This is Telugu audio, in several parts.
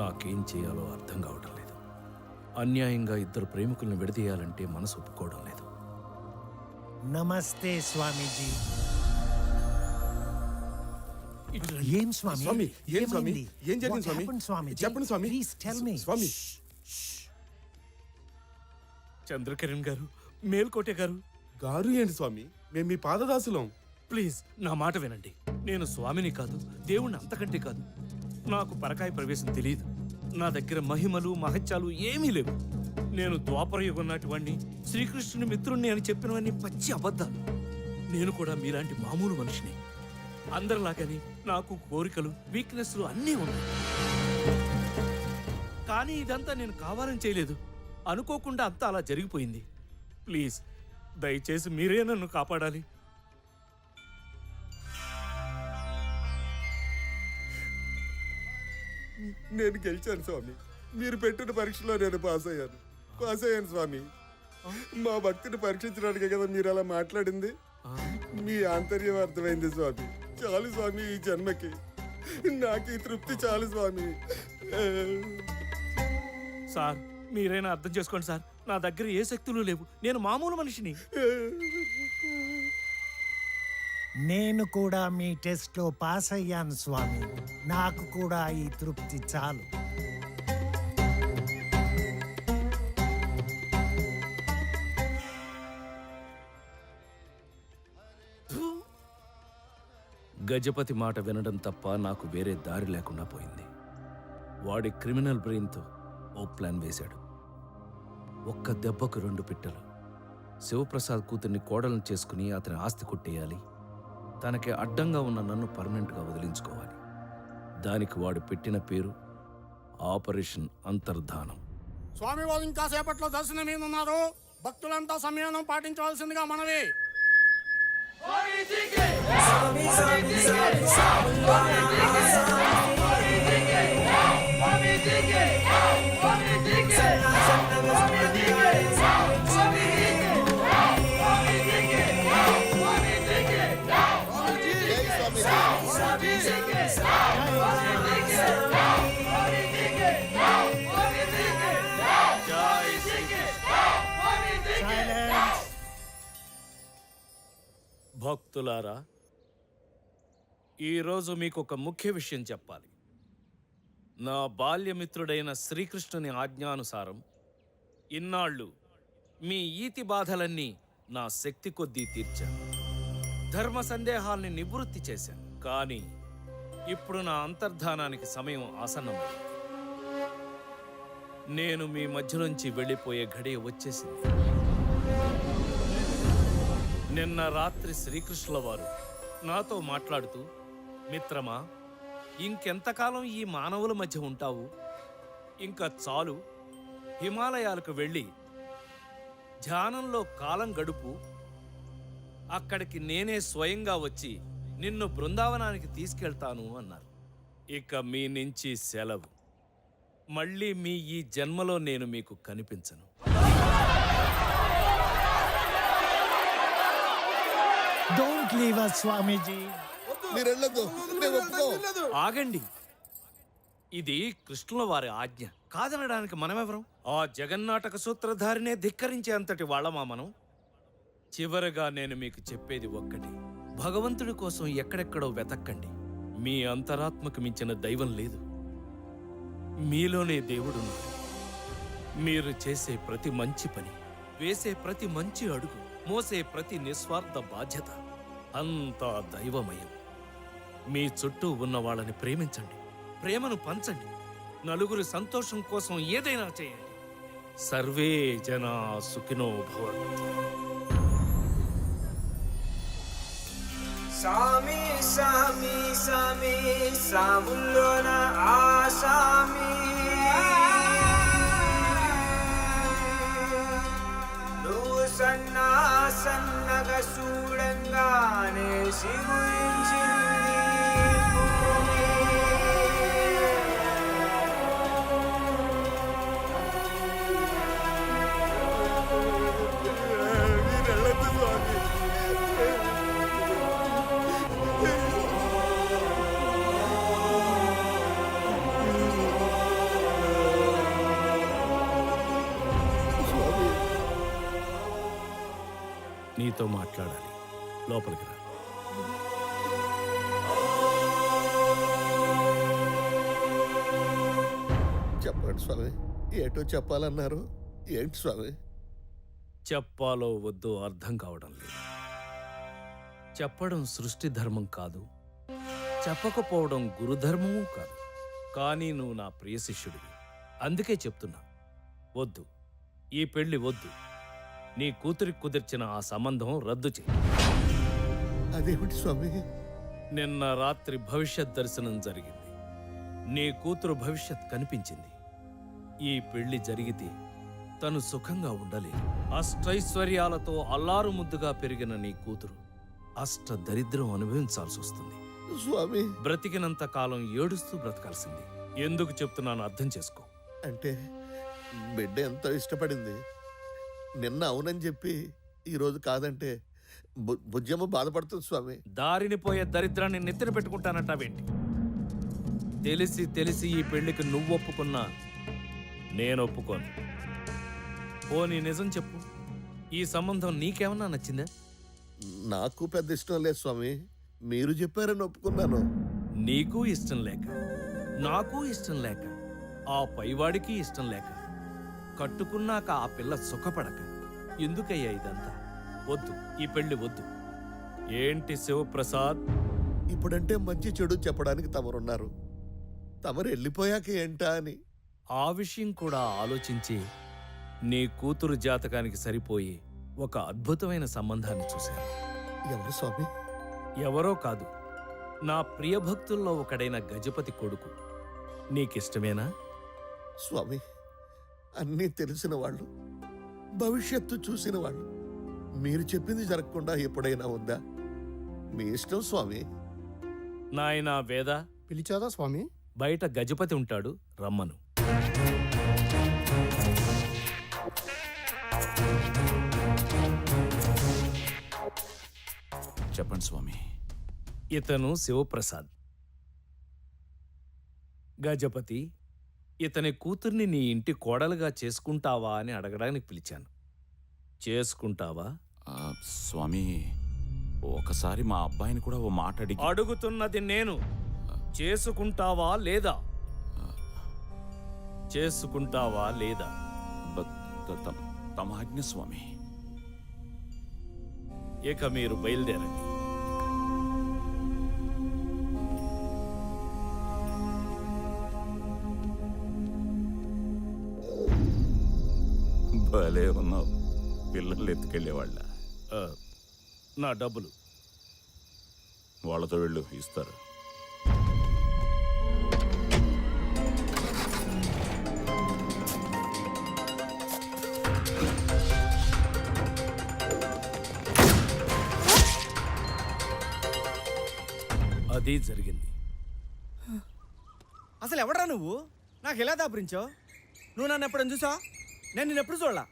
నాకేం చేయాలో అర్థం కావటం లేదు. అన్యాయంగా ఇద్దరు ప్రేమికుల్ని విడదీయాలంటే మనసు ఒప్పుకోవడం లేదు. నమస్తే స్వామీజీ. ఏం స్వామి? స్వామి, ఏం స్వామి? ఏమైంది? ఏం జరిగింది What స్వామి? happened, స్వామీజీ? చెప్పండి స్వామి. Please tell me. స్వామి, చంద్రకిరణ్ గారు, మేల్కోటే గారు, గారు ఏంటి స్వామి? మేము మీ పాదదాసులం. ప్లీజ్ నా మాట వినండి. నేను స్వామిని కాదు, దేవుణ్ణి అంతకంటే కాదు. నాకు పరకాయ ప్రవేశం తెలియదు. నా దగ్గర మహిమలు మహత్యాలు ఏమీ లేవు. నేను ద్వాపరయుగం నాటి వాణ్ణి, శ్రీకృష్ణుని మిత్రుణ్ణి అని చెప్పినవన్నీ పచ్చి అబద్ధాలు. నేను కూడా మీలాంటి మామూలు మనిషిని. అందరిలాగానే నాకు కోరికలు, వీక్నెస్లు అన్నీ ఉన్నాయి. కానీ ఇదంతా నేను కావాలని చేయలేదు. అనుకోకుండా అంతా అలా జరిగిపోయింది. ప్లీజ్ దయచేసి మీరే నన్ను కాపాడాలి. నేను గెలిచాను స్వామి. మీరు పెట్టిన పరీక్షలో నేను పాస్ అయ్యాను స్వామి. మా భక్తిని పరీక్షించడానికే కదా మీరు అలా మాట్లాడింది. మీ ఆంతర్యం అర్థమైంది స్వామి. చాలు స్వామి, ఈ జన్మకి నాకు ఈ తృప్తి చాలు స్వామి. సార్ మీరైనా అర్థం చేసుకోండి సార్. నా దగ్గర ఏ శక్తులు లేవు. నేను మామూలు మనిషిని. నేను కూడా మీ టెస్ట్ లో పాస్ అయ్యాను స్వామి. నాకు కూడా ఈ తృప్తి చాలు. గజపతి మాట వినడం తప్ప నాకు వేరే దారి లేకుండా పోయింది. వాడి క్రిమినల్ బ్రెయిన్తో ఓ ప్లాన్ వేశాడు. ఒక్క దెబ్బకు 2 పిట్టలు. శివప్రసాద్ కూతుర్ని కోడలను చేసుకుని అతని ఆస్తి కొట్టేయాలి. తనకి అడ్డంగా ఉన్న నన్ను పర్మనెంట్గా వదిలించుకోవాలి. దానికి వాడు పెట్టిన పేరు ఆపరేషన్ అంతర్ధానం. స్వామి వారు ఇంకా సేపట్లో దర్శనం మీద ఉన్నారు. భక్తులంతా సంయమనం పాటించవలసిందిగా మనవి. భక్తులారా, ఈరోజు మీకు ఒక ముఖ్య విషయం చెప్పాలి. నా బాల్యమిత్రుడైన శ్రీకృష్ణుని ఆజ్ఞానుసారం ఇన్నాళ్ళు మీ ఈతి బాధలన్నీ నా శక్తి కొద్దీ తీర్చాను. ధర్మ సందేహాల్ని నివృత్తి చేశాను. కానీ ఇప్పుడు నా అంతర్ధానానికి సమయం ఆసన్నమైంది. నేను మీ మధ్యలోంచి వెళ్ళిపోయే ఘడియ వచ్చేసింది. నిన్న రాత్రి శ్రీకృష్ణుల వారు నాతో మాట్లాడుతూ, మిత్రమా, ఇంకెంతకాలం ఈ మానవుల మధ్య ఉంటావు? ఇంకా చాలు. హిమాలయాలకు వెళ్ళి ధ్యానంలో కాలం గడుపు. అక్కడికి నేనే స్వయంగా వచ్చి నిన్ను బృందావనానికి తీసుకెళ్తాను అన్నారు. ఇక మీ నుంచి సెలవు. మళ్ళీ మీ ఈ జన్మలో నేను మీకు కనిపించను. డోంట్ లీవ్ us, స్వామీజీ. ఆగండి. ఇది కృష్ణుల వారి ఆజ్ఞ. కాదనడానికి మనమెవరం? ఆ జగన్నాటక సూత్రధారినే ధిక్కరించే అంతటి వాళ్ళమా మనం? చివరగా నేను మీకు చెప్పేది ఒక్కటి. భగవంతుడి కోసం ఎక్కడెక్కడో వెతక్కండి. మీ అంతరాత్మకు మించిన దైవం లేదు. మీలోనే దేవుడున్నాడు. మీరు చేసే ప్రతి మంచి పని, వేసే ప్రతి మంచి అడుగు, మోసే ప్రతి నిస్వార్థ బాధ్యత అంతా దైవమయం. మీ చుట్టూ ఉన్న వాళ్ళని ప్రేమించండి, ప్రేమను పంచండి, నలుగురి సంతోషం కోసం ఏదైనా చేయండి. సర్వే జనా సుఖినో భవంతు. సామి సామి సామి సాముల్లోన ఆసామి నువ్వు సన్నగా చూడంగానే శివురించింది నీతో మాట్లాడాలి. లోపలికి రా. చెప్పండి స్వామి, ఏటో చెప్పాలన్నారు. ఏంటి స్వామి? చెప్పాలో వద్దో అర్థం కావడం లేదు. చెప్పడం సృష్టి ధర్మం కాదు, చెప్పకపోవడం గురుధర్మము కాదు. కానీ నువ్వు నా ప్రియ శిష్యుడివి, అందుకే చెప్తున్నా. వద్దు, ఈ పెళ్లి వద్దు. నీ కూతురికి కుదిర్చిన ఆ సంబంధం రద్దు చేయి. అదేమిటి స్వామి? నిన్న రాత్రి భవిష్యత్ దర్శనం జరిగింది. నీ కూతురు భవిష్యత్ కనిపించింది. ఈ పెళ్లి జరిగితే తను సుఖంగా ఉండలేదు. అష్టైశ్వర్యాలతో అల్లారు ముద్దుగా పెరిగిన నీ కూతురు అష్ట దరిద్రం అనుభవించాల్సి వస్తుంది. స్వామి బ్రతికినంత కాలం ఏడుస్తూ బ్రతకాల్సింది. ఎందుకు చెప్తున్నాను అర్థం చేసుకో. అంటే బిడ్డ ఎంతో ఇష్టపడింది. నిన్న అవునని చెప్పి ఈరోజు కాదంటే బుజ్జమ్మ బాధపడుతుంది స్వామి. దారిని పోయే దరిద్రాన్ని నెత్తిన పెట్టుకుంటానంటావేంటి? తెలిసి తెలిసి ఈ పెళ్లికి నువ్వు ఒప్పుకున్నా నేను ఒప్పుకోను. పోనీ నిజం చెప్పు, ఈ సంబంధం నీకేమన్నా నచ్చిందా? నాకు పెద్ద ఇష్టం లేదు స్వామి. మీరు చెప్పారని ఒప్పుకున్నాను. నీకు ఇష్టం లేక, నాకు ఇష్టం లేక, ఆ పైవాడికి ఇష్టం లేక, కట్టుకున్నాక ఆ పిల్ల సుఖపడక ఎందుకయ్యా ఇదంతా? వద్దు, ఈ పెళ్లి వద్దు. ఏంటి శివప్రసాద్? ఇప్పుడంటే మంచి చెడు చెప్పడానికి తమరున్నారు. తమరు వెళ్ళిపోయాక ఏంటా అని. ఆ విషయం కూడా ఆలోచించి నీ కూతురు జాతకానికి సరిపోయి ఒక అద్భుతమైన సంబంధాన్ని చూశాను. ఎవరు స్వామి? ఎవరో కాదు, నా ప్రియభక్తుల్లో ఒకడైన గజపతి కొడుకు. నీకిష్టమేనా? స్వామి, అన్నీ తెలిసిన వాళ్ళు, భవిష్యత్తు చూసిన వాళ్ళు, మీరు చెప్పింది జరగకుండా ఎప్పుడైనా ఉందా? మీ ఇష్టం స్వామి. నాయనా వేద, పిలిచాదా స్వామి? బయట గజపతి ఉంటాడు, రమ్మను. చెప్పండి స్వామి. ఇతను శివప్రసాద్. గజపతి, ఇతని కూతుర్ని నీ ఇంటి కోడలుగా చేసుకుంటావా అని అడగడానికి పిలిచాను. చేసుకుంటావా? స్వామి, ఒకసారి మా అబ్బాయిని కూడా ఓ మాట అడిగి. అడుగుతున్నది నేను. చేసుకుంటావా లేదా? చేసుకుంటావా లేదా? తమ ఆజ్ఞ స్వామి. ఇక మీరు బయలుదేరండి. భలే ఉన్నావు. పిల్లలు ఎత్తుకెళ్ళేవాళ్ళ. నా డబ్బులు వాళ్ళతో వెళ్ళు, ఇస్తారు. అది జరిగింది. అసలు ఎవడరా నువ్వు? నాకు ఎలా దాపురించావు? నువ్వు నన్ను ఎప్పుడైనా చూసా? నేను నిన్ను ఎప్పుడు చూడలా.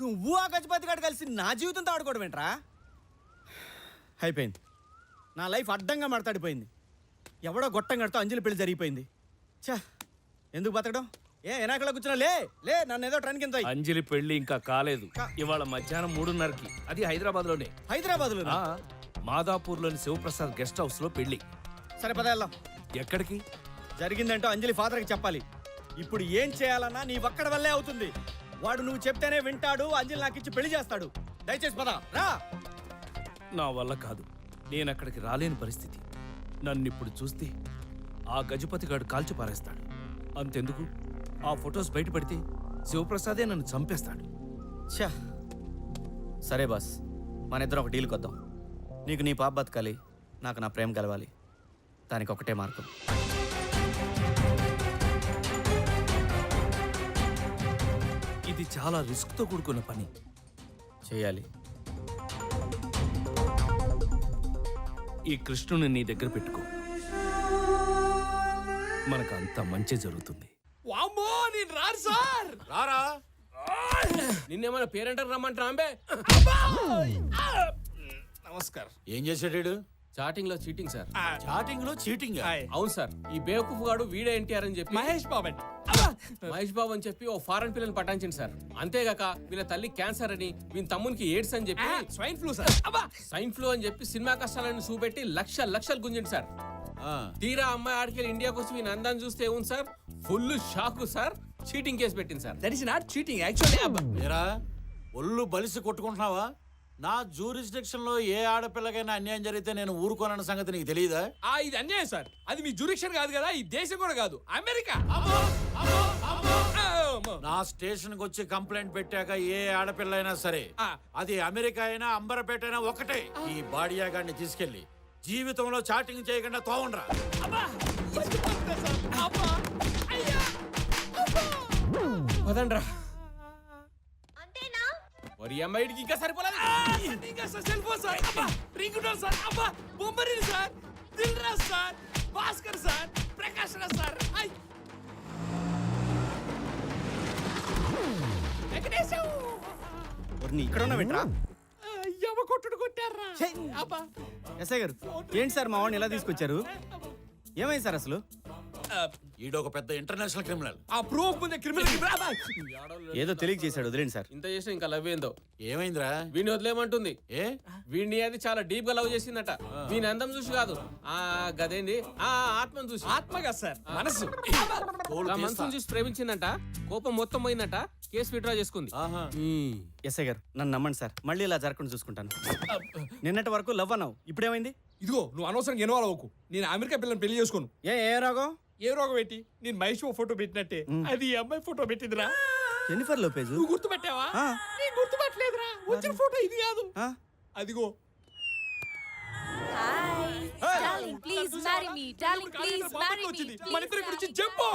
నువ్వు ఆ గజపతి గారు కలిసి నా జీవితంతో ఆడుకోవడం ఏంట్రా? అయిపోయింది. నా లైఫ్ అడ్డంగా మాట్లాడిపోయింది. ఎవడో గొట్టం గడితో అంజలి పెళ్లి జరిగిపోయింది. ఛా, ఎందుకు బతకడం? ఎనాకలా కూర్చున్నా? లే లే, నన్ను ఏదో ట్రైన్ కింద. అంజలి పెళ్లి ఇంకా కాలేదు. ఇవాళ మధ్యాహ్నం 3:30కి. అది హైదరాబాద్లోనే. హైదరాబాద్లో మాదాపూర్లోని శివప్రసాద్ గెస్ట్ హౌస్ లో పెళ్లి. సరే పద వెళ్దాం. ఎక్కడికి? జరిగిందంటూ అంజలి ఫాదర్కి చెప్పాలి. ఇప్పుడు ఏం చేయాలన్నా నీ ఒక్కడి వల్లే అవుతుంది. వాడు నువ్వు చెప్తేనే వింటాడు. అంజలి నాకు ఇచ్చి పెళ్లి చేస్తాడు. దయచేసి పద రా. నా వల్ల కాదు, నేను అక్కడికి రాలేని పరిస్థితి. నన్నిప్పుడు చూస్తే ఆ గజపతిగాడు కాల్చి పారేస్తాడు. అంతెందుకు, ఆ ఫొటోస్ బయటపడితే శివప్రసాదే నన్ను చంపేస్తాడు. ఛా, సరే బాస్, మన ఇద్దరం ఒక డీల్కి వద్దాం. నీకు నీ పాప బతకాలి, నాకు నా ప్రేమ కలవాలి. దానికి ఒకటే మార్గం. ఇది చాలా రిస్క్తో కూడుకున్న పని. చేయాలి. ఈ కృష్ణుని నీ దగ్గర పెట్టుకో. మనకు అంత మంచి జరుగుతుంది. వామ్మో, నేను రారు సార్. రారా, నిన్నేమైనా పేరెంటర్ రమ్మంటారా? అంబే నమస్కారం. ఏం చేశాడు? చాటింగ్ లో చీటింగ్ సార్. చాటింగ్ లో చీటింగ్. అవును సార్. ఈ బేవకూఫ్ గాడు వీడే ఎన్టీఆర్ అని చెప్పి మహేష్ బాబు అండి. మహేష్ బాబు అని చెప్పి ఓ ఫారెన్ పిల్లని పటాయించింది సార్. అంతేగాక వీళ్ళ తల్లి క్యాన్సర్ అని వీళ్ళ తమ్మునికి ఎయిడ్స్ అని చెప్పి swine flu sir. Swine flu అని చెప్పి సినిమా కష్టాలను చూపెట్టి లక్షలు గుంజింది సార్. తీరా అమ్మాయి ఆడికెళ్ళి ఇండియాకి వచ్చి వీని అందాన్ని చూస్తే ఏముంది sir, full shock sir. Cheating case పెట్టింది sir. That is not cheating actually. ఏరా ఒళ్ళు బలిసి కొట్టుకుంటున్నావా? నా జూరిస్డిక్షన్ లో ఏ ఆడపిల్లకైనా అన్యాయం జరిగితే నేను ఊరుకోనన్న సంగతి నీకు తెలియదా? ఇది అన్యాయం సార్. అది మీ జ్యూరిక్షన్ కాదు కదా, ఈ దేశం కూడా కాదు, అమెరికా. నా స్టేషన్ కి వచ్చి కంప్లైంట్ పెట్టాక ఏ ఆడపిల్ల అయినా సరే, ఆ. అది అమెరికా అయినా అంబరపేట అయినా ఒకటే, ఈ బాడియా గాడిని తీసుకెళ్లి జీవితంలో చాటింగ్ చేయకుండా తోవండ్రా. పదండ్రా. మరి అమ్మాయికి ఇంకా సరిపోలేదు. ఇంకా సార్ సెల్ ఫోన్ సార్, అబ్బా రింగ్ టోన్ సార్, అబ్బా Bommarillu sir, Dil Raj sir, Bhaskar sir, Prakash Raj sir. Venkatesham ఇక్కడ ఉన్న వింటరా యమ కొట్టుడు కొట్టారా. అబ్బా ఎస్ఐ గారు, ఏంటి సార్ మా వాడిని ఎలా తీసుకొచ్చారు? ఏమైంది సార్ అసలు? ఈడొక పెద్ద ఇంటర్నేషనల్ క్రిమినల్. ఆ ప్రూఫ్ ముందే క్రిమినల్. ఏదో తెలియక చేశాడు, వదిలేండి సార్. ఇంత చేసిన ఇంకా లవ్ ఏందో. ఏమైందిరా? వీడిని వదిలేమంటుంది. ఏ వీడిని అది చాలా డీప్ గా లవ్ చేసిందట. వీని అందం చూసి కాదు, ఆ గదేంది ఆ ఆత్మను చూసి. ఆత్మగా సార్, మనసు. ఆ మనసును చూసి ప్రేమించిందంట. కోపం మొత్తం పోయిందట. కేసు విత్డ్రా చేసుకుంది. ఆహా. ఎస్ఐ గారు నన్ను నమ్మండి సార్, మళ్ళీ ఇలా జరగకుండా చూసుకుంటాను. నిన్నటి వరకు లవ్ అన్నావు, ఇప్పుడేమైంది? ఇదిగో నువ్వు అనవసరంగా ఇన్వాల్వ్ అవ్వకు. నేను అమెరికా పిల్లని పెళ్లి చేసుకోను. ఏ రాగం? ఏ రోగం పెట్టి నేను మహేష్ ఫోటో పెట్టినట్టే అది ఈ అమ్మాయి ఫోటో పెట్టిందిరా. Jennifer Lopez. నువ్వు గుర్తుపెట్టావా? ఆ. నేను గుర్తుపట్టలేదురా. వచ్చిన ఫోటో ఇది కాదు. ఆ? అదిగో. Hi. Darling, please marry me. Darling, please marry me. Please మన ఇద్దరి గురించి marry me. చెప్పు.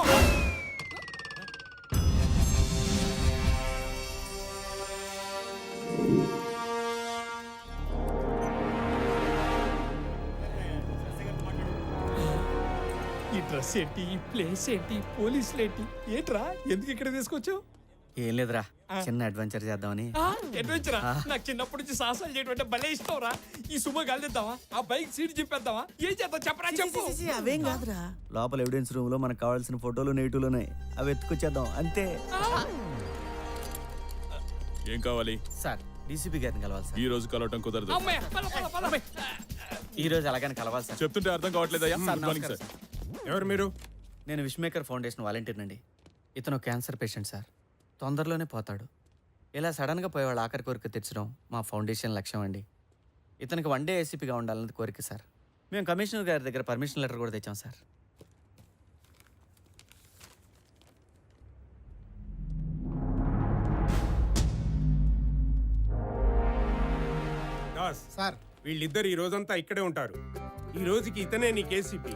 ఈ డ్రెస్ ఏంటి, ఈ ప్లేస్ ఏంటి, పోలీసులు ఏంటి, ఏంట్రా ఎందుకు ఇక్కడ తీసుకొచ్చావు? ఏం లేదురా, చిన్న అడ్వెంచర్ చేద్దామని. అడ్వెంచరా? నాకు చిన్నప్పటి నుంచి సాహసాలు చేయడం అంటే భలే ఇష్టం రా. ఈ సుమ గాలిద్దామా, ఆ బైక్ సీట్ చింపేద్దామా, ఏం చేద్దాం చెప్పరా చెప్పు. అవేం కాదురా, లోపల ఎవిడెన్స్ రూమ్ లో మనకు కావాల్సిన ఫోటోలు నెగిటివ్లు ఉన్నాయి, అవి ఎత్తుకొచ్చేద్దాం అంతే. ఏం కావాలి? సార్ డీసీపీ గారిని కలవాలి సార్. ఈ రోజు కలవటం కుదరదు. అమ్మయ్య, పద, పద, పద. ఈ రోజు అలాగని కలవాలి సార్. చెప్తుంటే అర్థం కావట్లేదయ్యా. సార్, గుడ్ మార్నింగ్ నమస్కారం సార్. ఎవరు మీరు? నేను విష్మేకర్ ఫౌండేషన్ వాలంటీర్ అండి. ఇతను క్యాన్సర్ పేషెంట్ సార్, తొందరలోనే పోతాడు. ఇలా సడన్గా పోయేవాళ్ళు ఆఖరి కోరిక తెచ్చడం మా ఫౌండేషన్ లక్ష్యం అండి. ఇతనికి వన్ డే ఏసీపీగా ఉండాలన్నది కోరిక సార్. మేము కమిషనర్ గారి దగ్గర పర్మిషన్ లెటర్ కూడా తెచ్చాం సార్. సార్ వీళ్ళిద్దరు ఈ రోజంతా ఇక్కడే ఉంటారు. ఈ రోజుకి ఇతనే నీ కేసీపీ.